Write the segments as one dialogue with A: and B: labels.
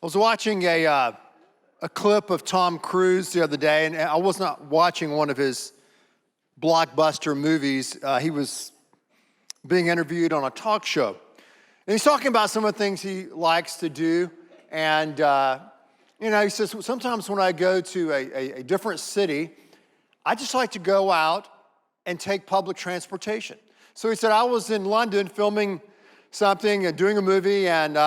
A: I was watching a clip of Tom Cruise the other day, and I was not watching one of his blockbuster movies. He was being interviewed on a talk show. And he's talking about some of the things he likes to do. And, he says, sometimes when I go to a different city, I just like to go out and take public transportation. So he said, I was in London filming something and doing a movie, and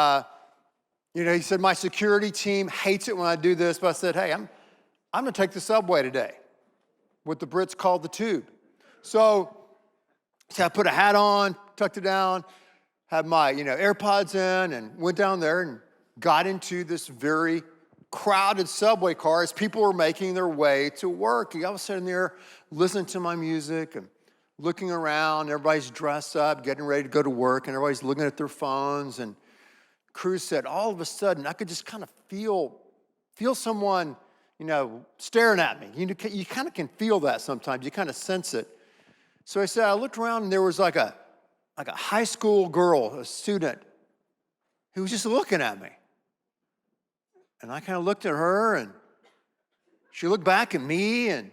A: he said, my security team hates it when I do this, but I said, hey, I'm gonna take the subway today, what the Brits call the tube. So I put a hat on, tucked it down, had my AirPods in, and went down there and got into this very crowded subway car as people were making their way to work. I was sitting there listening to my music and looking around. Everybody's dressed up, getting ready to go to work, and everybody's looking at their phones. And Cruz said, all of a sudden, I could just kind of feel someone, staring at me. You kind of can feel that sometimes. You kind of sense it. So I said, I looked around, and there was like a high school girl, a student, who was just looking at me. And I kind of looked at her, and she looked back at me, and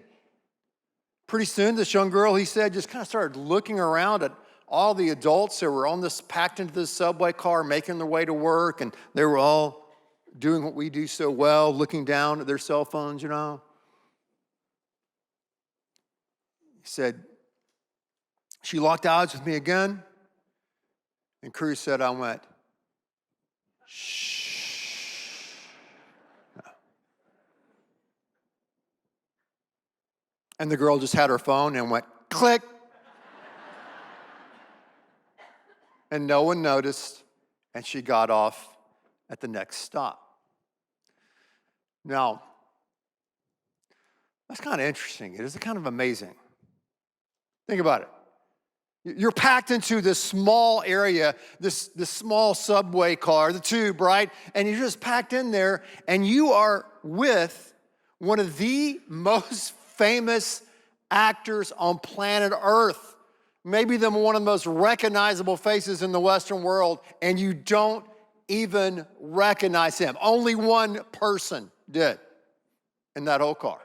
A: pretty soon this young girl, he said, just kind of started looking around at all the adults that were packed into this subway car, making their way to work, and they were all doing what we do so well, looking down at their cell phones, He said, she locked eyes with me again, and Cruz said, I went, shh. And the girl just had her phone and went, click. And no one noticed, and she got off at the next stop. Now, that's kind of interesting. It is kind of amazing. Think about it. You're packed into this small area, this small subway car, the tube, right? And you're just packed in there, and you are with one of the most famous actors on planet Earth. Maybe one of the most recognizable faces in the Western world, and you don't even recognize him. Only one person did in that whole car.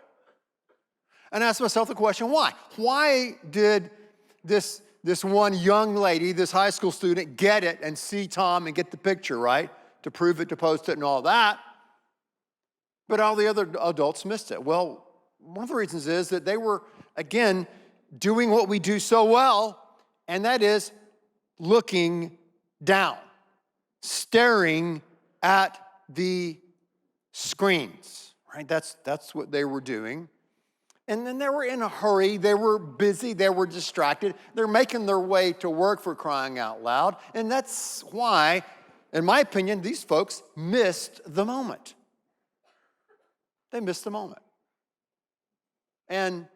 A: And I asked myself the question, why? Why did this one young lady, this high school student, get it and see Tom and get the picture, right? To prove it, to post it and all that. But all the other adults missed it. Well, one of the reasons is that they were, again, doing what we do so well, and that is looking down, staring at the screens, right? That's what they were doing. And then they were in a hurry, they were busy, they were distracted. They're making their way to work, for crying out loud. And that's why, in my opinion, these folks missed the moment. They missed the moment. And,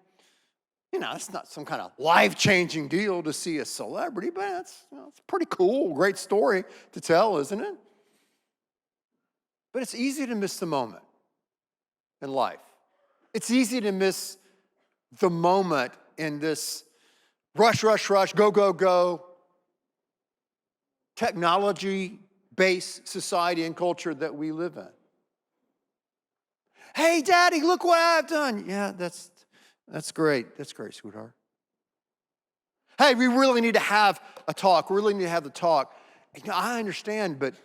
A: it's not some kind of life-changing deal to see a celebrity, but it's a pretty cool, great story to tell, isn't it? But it's easy to miss the moment in life. It's easy to miss the moment in this rush, go, go, go, technology-based society and culture that we live in. Hey, Daddy, look what I've done. Yeah, that's great. That's great, sweetheart. Hey, we really need to have a talk. We really need to have the talk. I understand, but,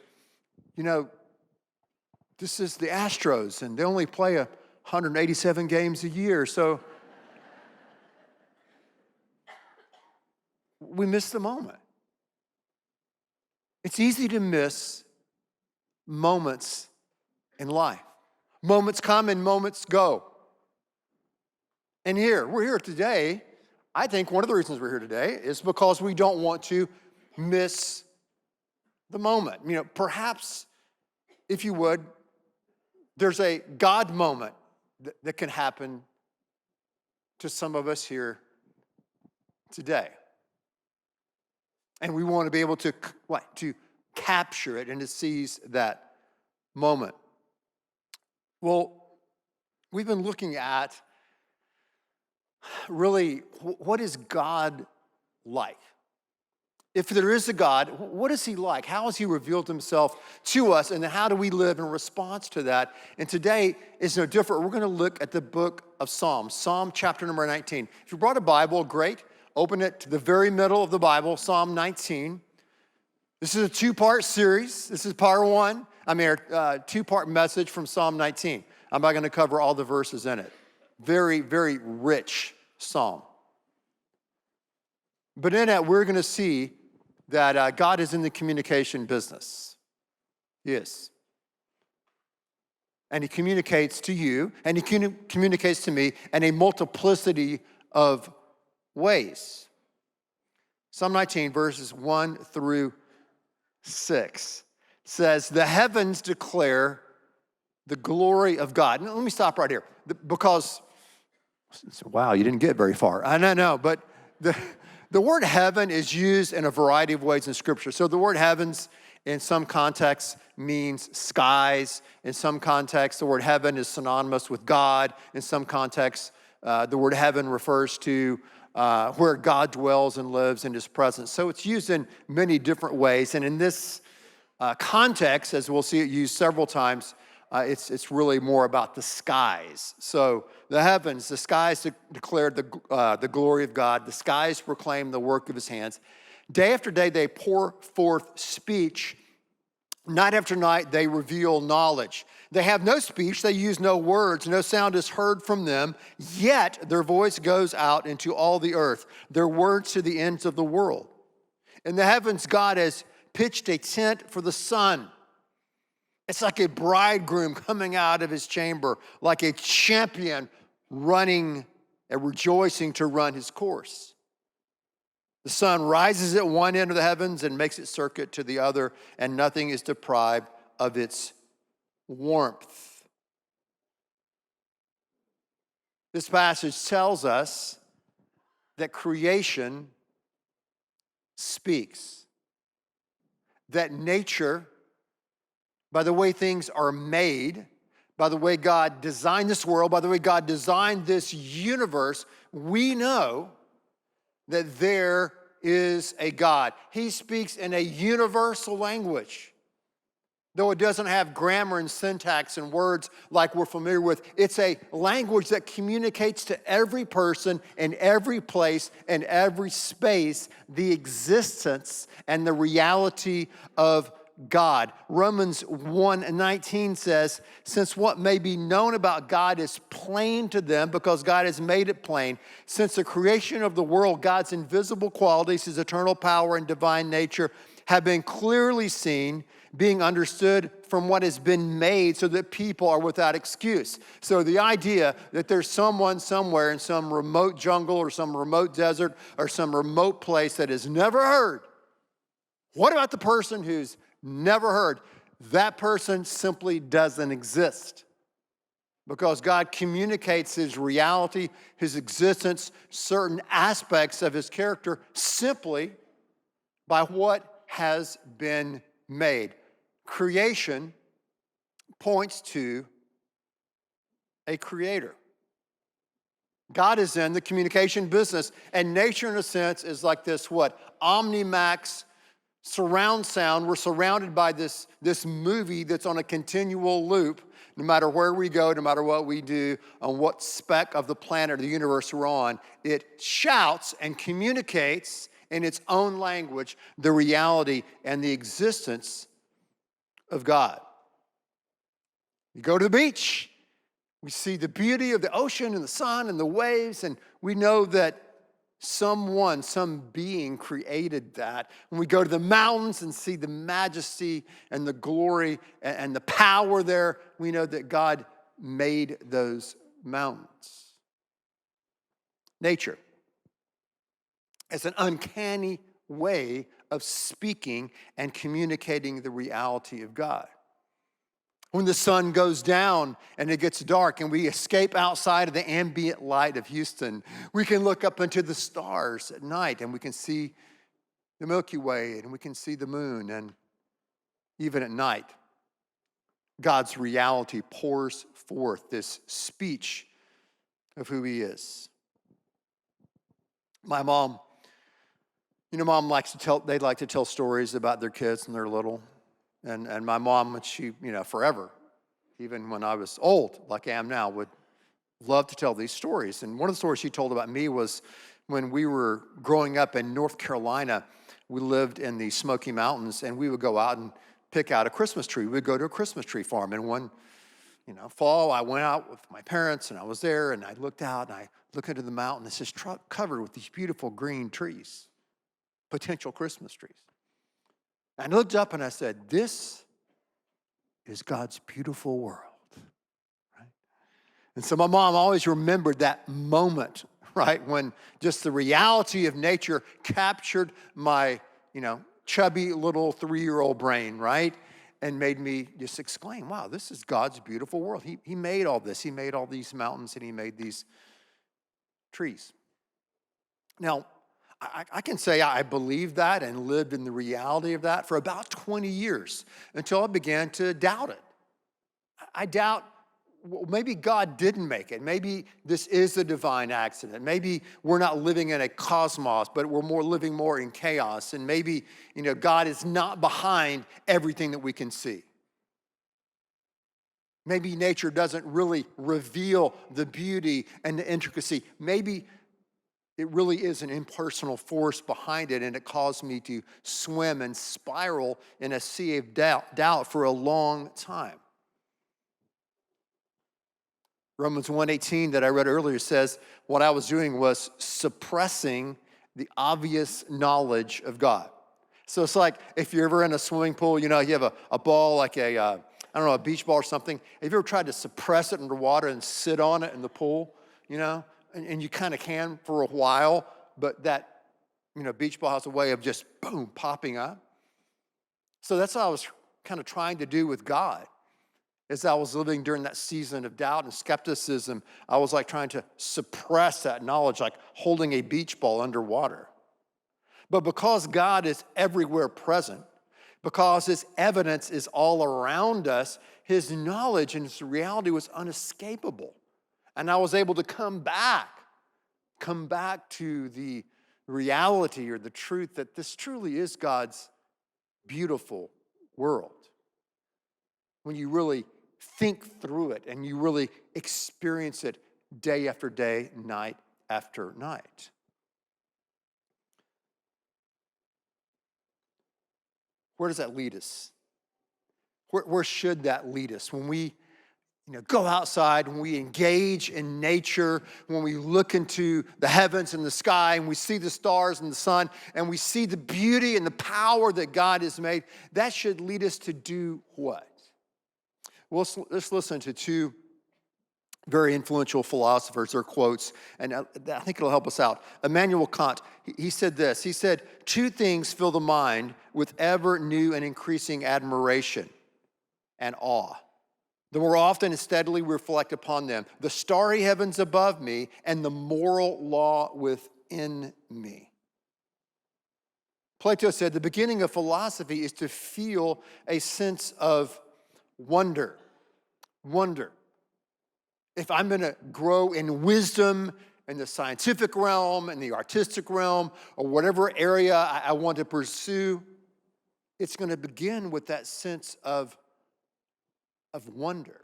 A: this is the Astros, and they only play 187 games a year, so we miss the moment. It's easy to miss moments in life. Moments come and moments go. And we're here today. I think one of the reasons we're here today is because we don't want to miss the moment. Perhaps, if you would, there's a God moment that can happen to some of us here today. And we want to be able to capture it and to seize that moment. Well, we've been looking at really, what is God like? If there is a God, what is he like? How has he revealed himself to us? And how do we live in response to that? And today is no different. We're going to look at the book of Psalms, Psalm chapter number 19. If you brought a Bible, great. Open it to the very middle of the Bible, Psalm 19. This is a two-part series. This is part one. A two-part message from Psalm 19. I'm not going to cover all the verses in it. Very, very rich psalm. But in it, we're going to see that God is in the communication business. He is. And he communicates to you, and he communicates to me in a multiplicity of ways. Psalm 19, verses 1 through 6 says, "The heavens declare the glory of God." Now, let me stop right here, because, wow, you didn't get very far. I know, but the word heaven is used in a variety of ways in Scripture. So the word heavens in some contexts means skies. In some contexts, the word heaven is synonymous with God. In some contexts, the word heaven refers to where God dwells and lives in his presence. So it's used in many different ways. And in this context, as we'll see it used several times, it's really more about the skies. So the heavens, the skies declare the glory of God. The skies proclaim the work of his hands. Day after day, they pour forth speech. Night after night, they reveal knowledge. They have no speech. They use no words. No sound is heard from them. Yet their voice goes out into all the earth, their words to the ends of the world. In the heavens, God has pitched a tent for the sun. It's like a bridegroom coming out of his chamber, like a champion running and rejoicing to run his course. The sun rises at one end of the heavens and makes its circuit to the other, and nothing is deprived of its warmth. This passage tells us that creation speaks, that nature, by the way things are made, by the way God designed this world, by the way God designed this universe, we know that there is a God. He speaks in a universal language. Though it doesn't have grammar and syntax and words like we're familiar with, it's a language that communicates to every person in every place and every space the existence and the reality of God. Romans 1:19 says, "Since what may be known about God is plain to them because God has made it plain, since the creation of the world, God's invisible qualities, his eternal power and divine nature have been clearly seen, being understood from what has been made so that people are without excuse." So the idea that there's someone somewhere in some remote jungle or some remote desert or some remote place that has never heard. What about the person who's never heard? That person simply doesn't exist, because God communicates his reality, his existence, certain aspects of his character simply by what has been made. Creation points to a creator. God is in the communication business, and nature in a sense is like this Omnimax surround sound. We're surrounded by this movie that's on a continual loop. No matter where we go, no matter what we do, on what speck of the planet or the universe we're on, it shouts and communicates in its own language the reality and the existence of God. You go to the beach, we see the beauty of the ocean and the sun and the waves, and we know that someone, some being created that. When we go to the mountains and see the majesty and the glory and the power there, we know that God made those mountains. Nature is an uncanny way of speaking and communicating the reality of God. When the sun goes down and it gets dark and we escape outside of the ambient light of Houston, we can look up into the stars at night and we can see the Milky Way and we can see the moon. And even at night, God's reality pours forth this speech of who he is. My mom, You know, mom they like to tell stories about their kids when they're little. And my mom, she, forever, even when I was old, like I am now, would love to tell these stories. And one of the stories she told about me was when we were growing up in North Carolina. We lived in the Smoky Mountains, and we would go out and pick out a Christmas tree. We'd go to a Christmas tree farm. And one, fall, I went out with my parents, and I was there, and I looked out, and I looked into the mountain. It's just covered with these beautiful green trees, potential Christmas trees. And I looked up, and I said, this is God's beautiful world. Right? And so my mom always remembered that moment, right, when just the reality of nature captured my, chubby little 3-year-old brain, right, and made me just exclaim, wow, this is God's beautiful world. He made all this. He made all these mountains, and he made these trees. Now, I can say I believed that and lived in the reality of that for about 20 years until I began to doubt it. I doubt, well, maybe God didn't make it. Maybe this is a divine accident. Maybe we're not living in a cosmos, but we're living more in chaos. And maybe, God is not behind everything that we can see. Maybe nature doesn't really reveal the beauty and the intricacy. Maybe it really is an impersonal force behind it, and it caused me to swim and spiral in a sea of doubt for a long time. Romans 1:18 that I read earlier says what I was doing was suppressing the obvious knowledge of God. So it's like if you're ever in a swimming pool, you have a ball like a beach ball or something. Have you ever tried to suppress it underwater and sit on it in the pool, And you kind of can for a while, but that, beach ball has a way of just, boom, popping up. So that's what I was kind of trying to do with God. As I was living during that season of doubt and skepticism, I was like trying to suppress that knowledge, like holding a beach ball underwater. But because God is everywhere present, because his evidence is all around us, his knowledge and his reality was unescapable. And I was able to come back to the reality or the truth that this truly is God's beautiful world. When you really think through it and you really experience it day after day, night after night. Where does that lead us? Where should that lead us? When we go outside, when we engage in nature, when we look into the heavens and the sky and we see the stars and the sun and we see the beauty and the power that God has made, that should lead us to do what? Well, let's listen to two very influential philosophers, their quotes, and I think it'll help us out. Immanuel Kant, he said this. He said, 2 things fill the mind with ever new and increasing admiration and awe. The more often and steadily we reflect upon them, the starry heavens above me and the moral law within me. Plato said the beginning of philosophy is to feel a sense of wonder. Wonder. If I'm going to grow in wisdom in the scientific realm, in the artistic realm, or whatever area I want to pursue, it's going to begin with that sense of wonder.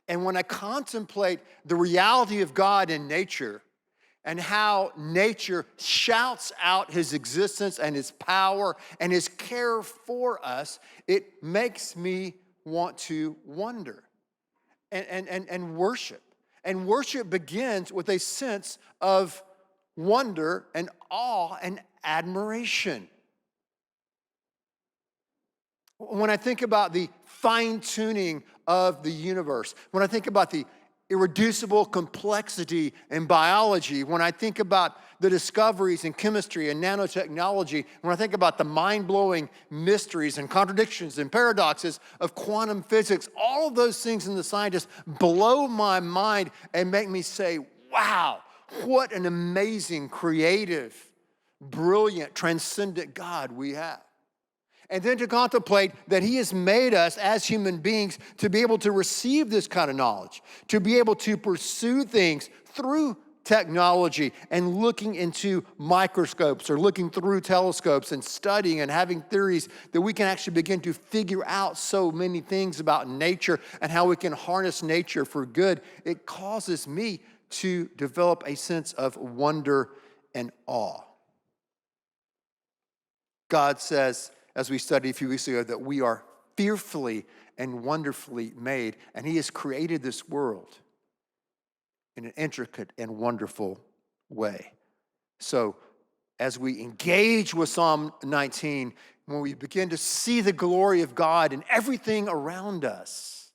A: And when I contemplate the reality of God in nature and how nature shouts out his existence and his power and his care for us, it makes me want to wonder and worship. And worship begins with a sense of wonder and awe and admiration. When I think about the fine-tuning of the universe, when I think about the irreducible complexity in biology, when I think about the discoveries in chemistry and nanotechnology, when I think about the mind-blowing mysteries and contradictions and paradoxes of quantum physics, all of those things in the scientists blow my mind and make me say, wow, what an amazing, creative, brilliant, transcendent God we have. And then to contemplate that he has made us as human beings to be able to receive this kind of knowledge, to be able to pursue things through technology and looking into microscopes or looking through telescopes and studying and having theories that we can actually begin to figure out so many things about nature and how we can harness nature for good, it causes me to develop a sense of wonder and awe. God says, as we studied a few weeks ago, that we are fearfully and wonderfully made, and He has created this world in an intricate and wonderful way. So as we engage with Psalm 19, when we begin to see the glory of God in everything around us,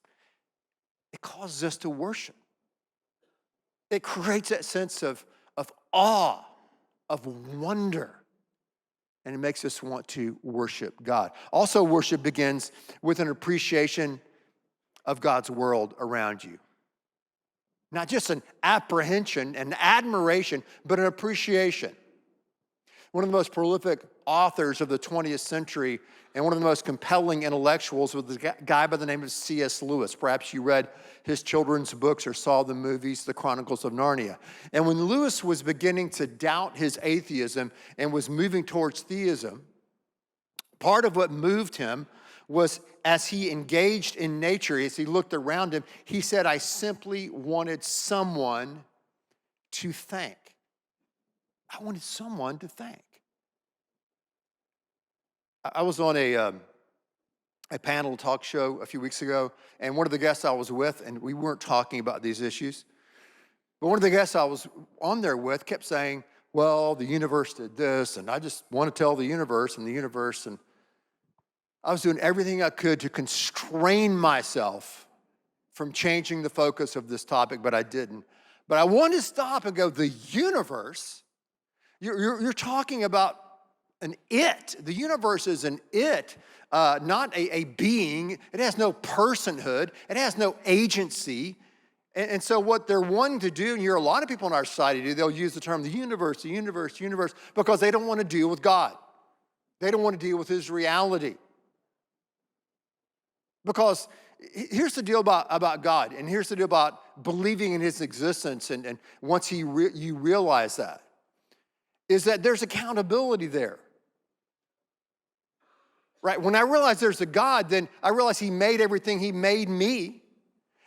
A: it causes us to worship. It creates that sense of awe, of wonder, and it makes us want to worship God. Also, worship begins with an appreciation of God's world around you. Not just an apprehension, an admiration, but an appreciation. One of the most prolific authors of the 20th century and one of the most compelling intellectuals was a guy by the name of C.S. Lewis. Perhaps you read his children's books or saw the movies, The Chronicles of Narnia. And when Lewis was beginning to doubt his atheism and was moving towards theism, part of what moved him was as he engaged in nature, as he looked around him, he said, I simply wanted someone to thank. I wanted someone to thank. I was on a panel talk show a few weeks ago, and one of the guests I was with, and we weren't talking about these issues, but one of the guests I was on there with kept saying, well, the universe did this, and I just want to tell the universe, and I was doing everything I could to constrain myself from changing the focus of this topic, but I didn't. But I wanted to stop and go, the universe? You're talking about an it. The universe is an it, not a being. It has no personhood. It has no agency. And so what they're wanting to do, and you hear a lot of people in our society do, they'll use the term the universe, because they don't want to deal with God. They don't want to deal with His reality. Because here's the deal about God, and here's the deal about believing in His existence, and once you realize that, is that there's accountability there. Right? When I realize there's a God, then I realize He made everything. He made me,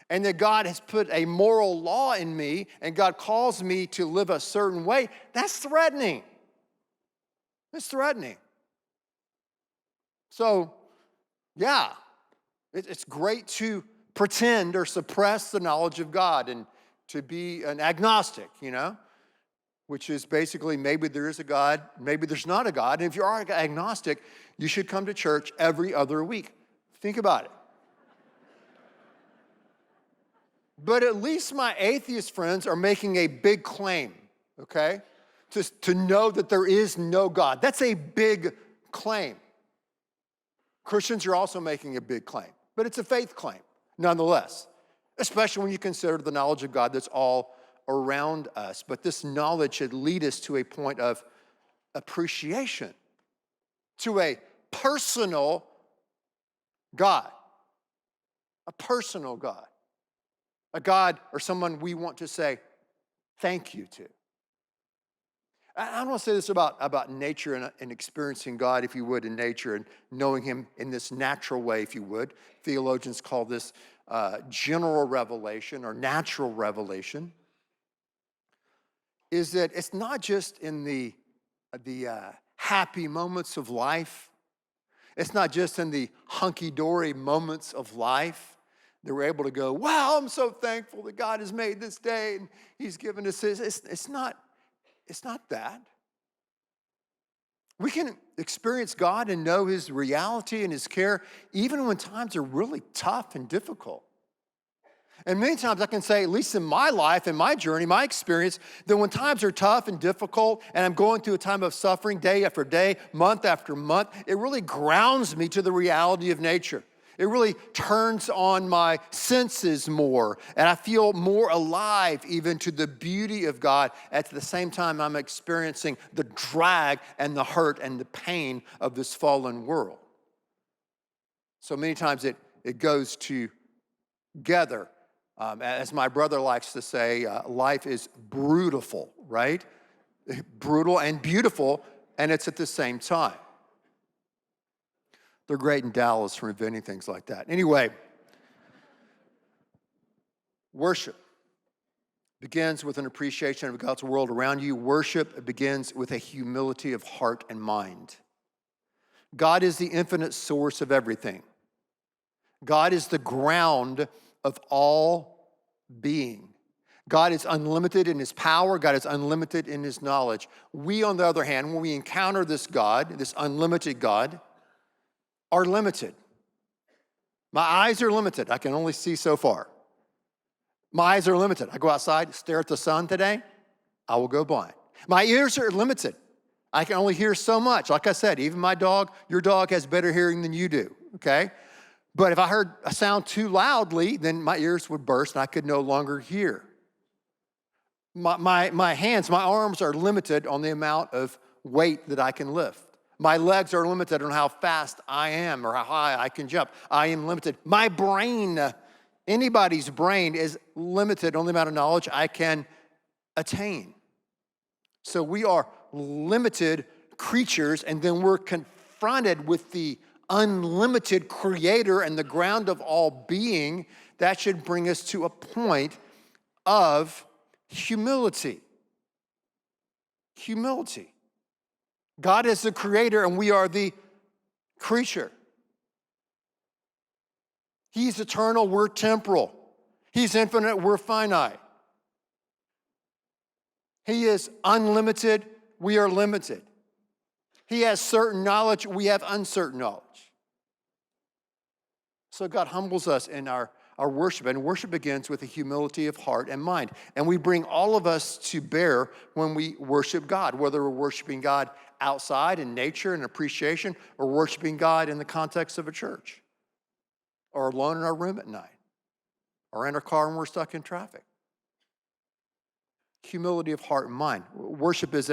A: and that God has put a moral law in me, and God calls me to live a certain way. That's threatening. It's threatening. So, yeah. It's great to pretend or suppress the knowledge of God and to be an agnostic, which is basically maybe there is a God, maybe there's not a God. And if you are agnostic, you should come to church every other week. Think about it. But at least my atheist friends are making a big claim, okay? To know that there is no God. That's a big claim. Christians are also making a big claim. But it's a faith claim, nonetheless, especially when you consider the knowledge of God that's all around us. But this knowledge should lead us to a point of appreciation, to a personal God, a personal God, a God or someone we want to say thank you to. I want to say this about nature and experiencing God, if you would, in nature and knowing Him in this natural way, if you would. Theologians call this general revelation or natural revelation. Is that it's not just in the happy moments of life. It's not just in the hunky-dory moments of life that we're able to go, wow, I'm so thankful that God has made this day and He's given us this. It's not that. We can experience God and know His reality and His care even when times are really tough and difficult. And many times I can say, at least in my life, in my journey, my experience, that when times are tough and difficult and I'm going through a time of suffering day after day, month after month, it really grounds me to the reality of nature. It really turns on my senses more, and I feel more alive even to the beauty of God. At the same time, I'm experiencing the drag and the hurt and the pain of this fallen world. So many times it goes together. As my brother likes to say, life is brutal, right? Brutal and beautiful, and it's at the same time. They're great in Dallas for inventing things like that. Anyway, worship begins with an appreciation of God's world around you. Worship begins with a humility of heart and mind. God is the infinite source of everything. God is the ground of all being. God is unlimited in his power. God is unlimited in his knowledge. We, on the other hand, when we encounter this God, this unlimited God, are limited. My eyes are limited. I can only see so far. My eyes are limited. I go outside, stare at the sun today, I will go blind. My ears are limited. I can only hear so much. Like I said, even my dog, your dog has better hearing than you do, okay? But if I heard a sound too loudly, then my ears would burst and I could no longer hear. My hands, my arms are limited on the amount of weight that I can lift. My legs are limited on how fast I am or how high I can jump. I am limited. My brain, anybody's brain is limited on the amount of knowledge I can attain. So we are limited creatures, and then we're confronted with the unlimited creator and the ground of all being. That should bring us to a point of humility. Humility. God is the creator and we are the creature. He's eternal, we're temporal. He's infinite, we're finite. He is unlimited, we are limited. He has certain knowledge, we have uncertain knowledge. So God humbles us in our worship, and worship begins with a humility of heart and mind. And we bring all of us to bear when we worship God, whether we're worshiping God outside in nature and appreciation, or worshiping God in the context of a church, or alone in our room at night, or in our car when we're stuck in traffic. Humility of heart and mind. Worship is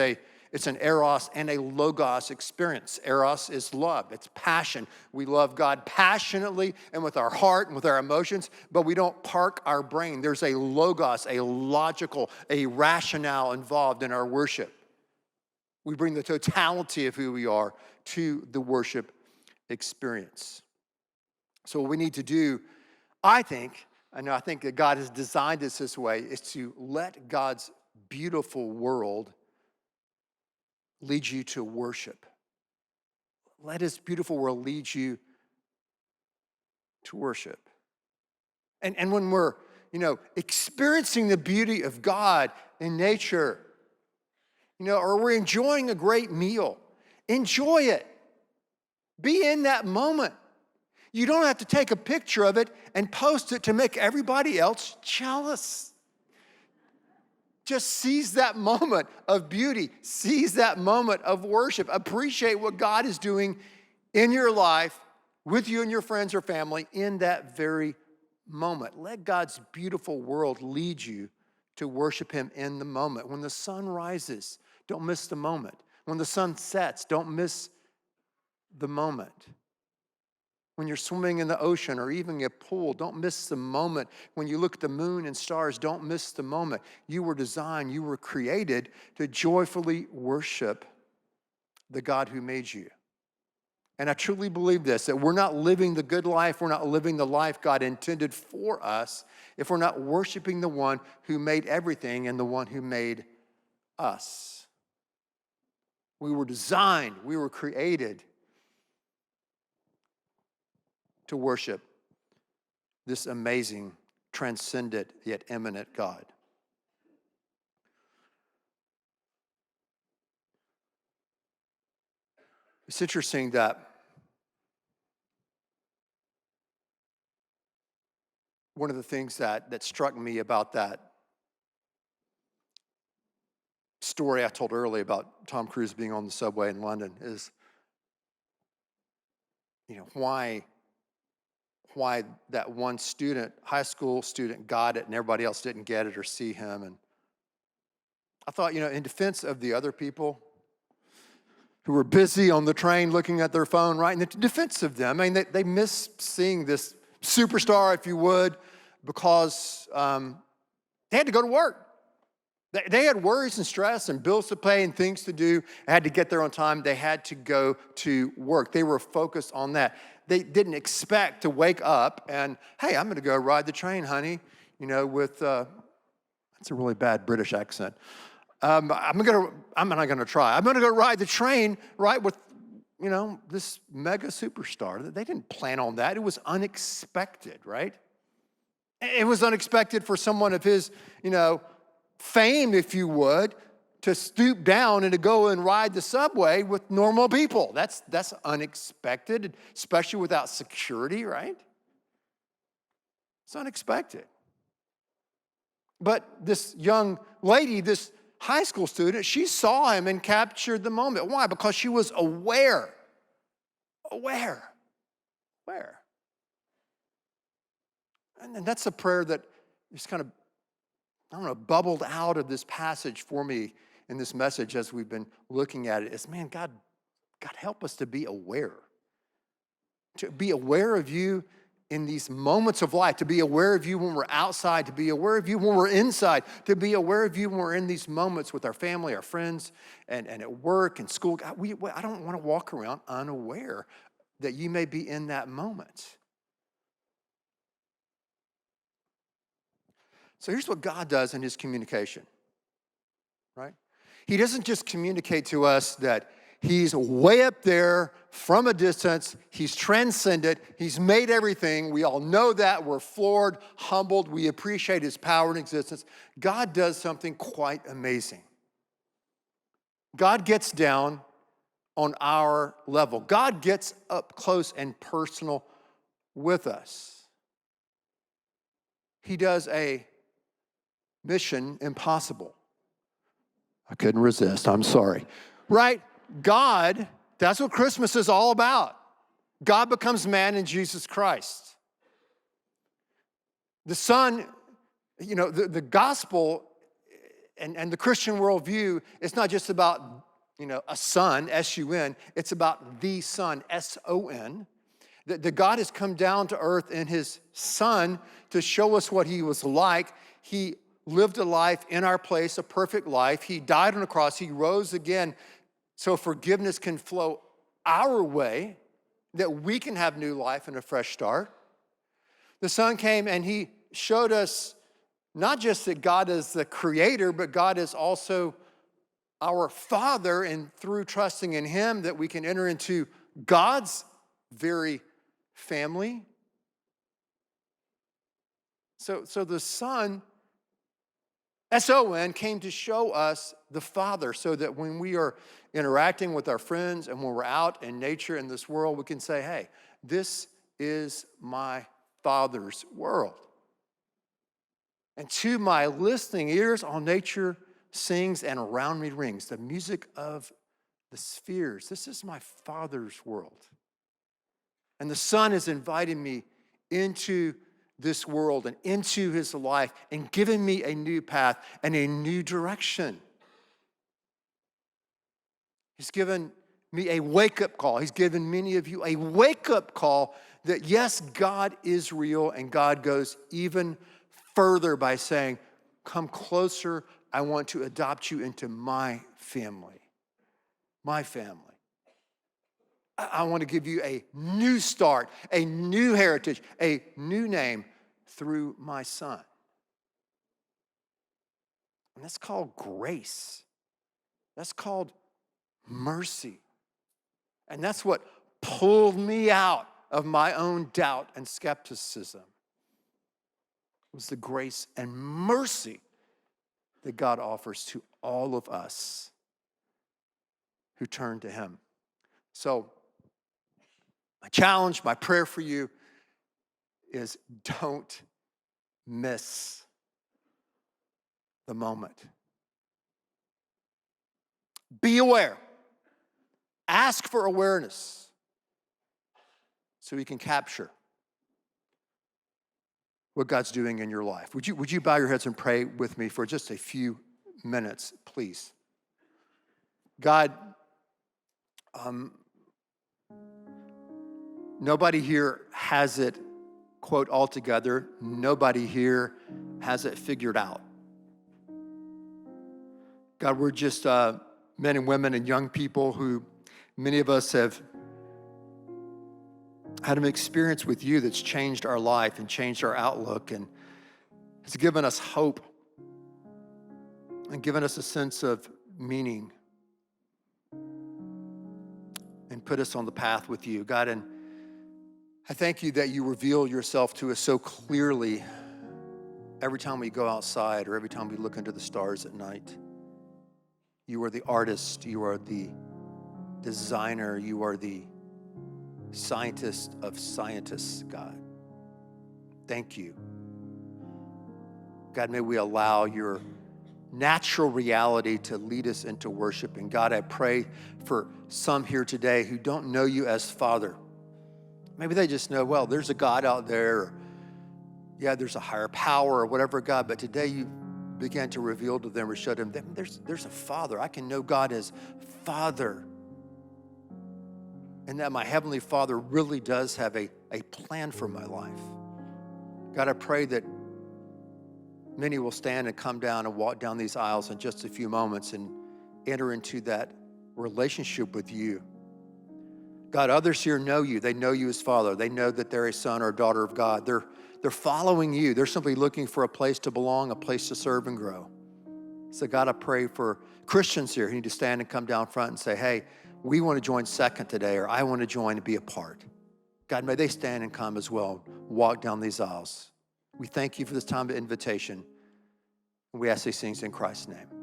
A: it's an eros and a logos experience. Eros is love, it's passion. We love God passionately and with our heart and with our emotions, but we don't park our brain. There's a logos, a logical, a rationale involved in our worship. We bring the totality of who we are to the worship experience. So what we need to do, I think that God has designed us this way, is to let God's beautiful world lead you to worship. Let his beautiful world lead you to worship. And when we're, experiencing the beauty of God in nature, or we're enjoying a great meal, enjoy it. Be in that moment. You don't have to take a picture of it and post it to make everybody else jealous. Just seize that moment of beauty. Seize that moment of worship. Appreciate what God is doing in your life with you and your friends or family in that very moment. Let God's beautiful world lead you to worship him in the moment. When the sun rises, don't miss the moment. When the sun sets, don't miss the moment. When you're swimming in the ocean or even a pool, don't miss the moment. When you look at the moon and stars, don't miss the moment. You were designed, you were created to joyfully worship the God who made you. And I truly believe this, that we're not living the good life, we're not living the life God intended for us if we're not worshiping the one who made everything and the one who made us. We were designed, we were created to worship this amazing, transcendent, yet immanent God. It's interesting that one of the things that struck me about that story I told earlier about Tom Cruise being on the subway in London is, why that one student, high school student, got it and everybody else didn't get it or see him. And I thought, in defense of the other people who were busy on the train looking at their phone, right? In defense of them, they miss seeing this superstar, if you would, because they had to go to work. They had worries and stress and bills to pay and things to do. They had to get there on time. They had to go to work. They were focused on that. They didn't expect to wake up and, hey, I'm going to go ride the train, honey, with, that's a really bad British accent. I'm not going to try. I'm going to go ride the train, right, with, this mega superstar. They didn't plan on that. It was unexpected, right? It was unexpected for someone of his, fame, if you would, to stoop down and to go and ride the subway with normal people. That's unexpected, especially without security, right? It's unexpected. But this young lady, this high school student, she saw him and captured the moment. Why? Because she was aware. And that's a prayer that just kind of, bubbled out of this passage for me in this message as we've been looking at it. Is, man, God help us to be aware. To be aware of you in these moments of life, to be aware of you when we're outside, to be aware of you when we're inside, to be aware of you when we're in these moments with our family, our friends, and at work and school. God, I don't want to walk around unaware that you may be in that moment. So here's what God does in his communication, right? He doesn't just communicate to us that he's way up there from a distance. He's transcendent. He's made everything. We all know that. We're floored, humbled. We appreciate his power and existence. God does something quite amazing. God gets down on our level. God gets up close and personal with us. He does a mission impossible. I couldn't resist. I'm sorry. Right? God, that's what Christmas is all about. God becomes man in Jesus Christ. The Son, the gospel and the Christian worldview is not just about, a son, S-U-N. It's about the Son, S-O-N. That God has come down to earth in his Son to show us what he was like. He lived a life in our place, a perfect life. He died on the cross. He rose again so forgiveness can flow our way, that we can have new life and a fresh start. The Son came and he showed us not just that God is the creator, but God is also our Father, and through trusting in him that we can enter into God's very family. So the Son, S-O-N, came to show us the Father so that when we are interacting with our friends and when we're out in nature in this world, we can say, hey, this is my Father's world. And to my listening ears, all nature sings and around me rings the music of the spheres. This is my Father's world. And the Son is inviting me into this world and into his life and giving me a new path and a new direction. He's given me a wake-up call. He's given many of you a wake-up call that yes, God is real, and God goes even further by saying, come closer. I want to adopt you into my family. My family. I want to give you a new start, a new heritage, a new name through my Son. And that's called grace. That's called mercy. And that's what pulled me out of my own doubt and skepticism. It was the grace and mercy that God offers to all of us who turn to him. So, my challenge, my prayer for you is don't miss the moment. Be aware. Ask for awareness so you can capture what God's doing in your life. Would you bow your heads and pray with me for just a few minutes, please? God, nobody here has it quote altogether, nobody here has it figured out. God, we're just men and women and young people who many of us have had an experience with you that's changed our life and changed our outlook and has given us hope and given us a sense of meaning and put us on the path with you, God. And I thank you that you reveal yourself to us so clearly every time we go outside or every time we look into the stars at night. You are the artist, you are the designer, you are the scientist of scientists, God. Thank you. God, may we allow your natural reality to lead us into worship. And God, I pray for some here today who don't know you as Father. Maybe they just know, well, there's a God out there. Or, yeah, there's a higher power or whatever, God. But today you began to reveal to them or show them that there's a Father. I can know God as Father. And that my Heavenly Father really does have a plan for my life. God, I pray that many will stand and come down and walk down these aisles in just a few moments and enter into that relationship with you. God, others here know you. They know you as Father. They know that they're a son or a daughter of God. They're following you. They're simply looking for a place to belong, a place to serve and grow. So God, I pray for Christians here who need to stand and come down front and say, hey, we want to join second today, or I want to join and be a part. God, may they stand and come as well, walk down these aisles. We thank you for this time of invitation. And we ask these things in Christ's name.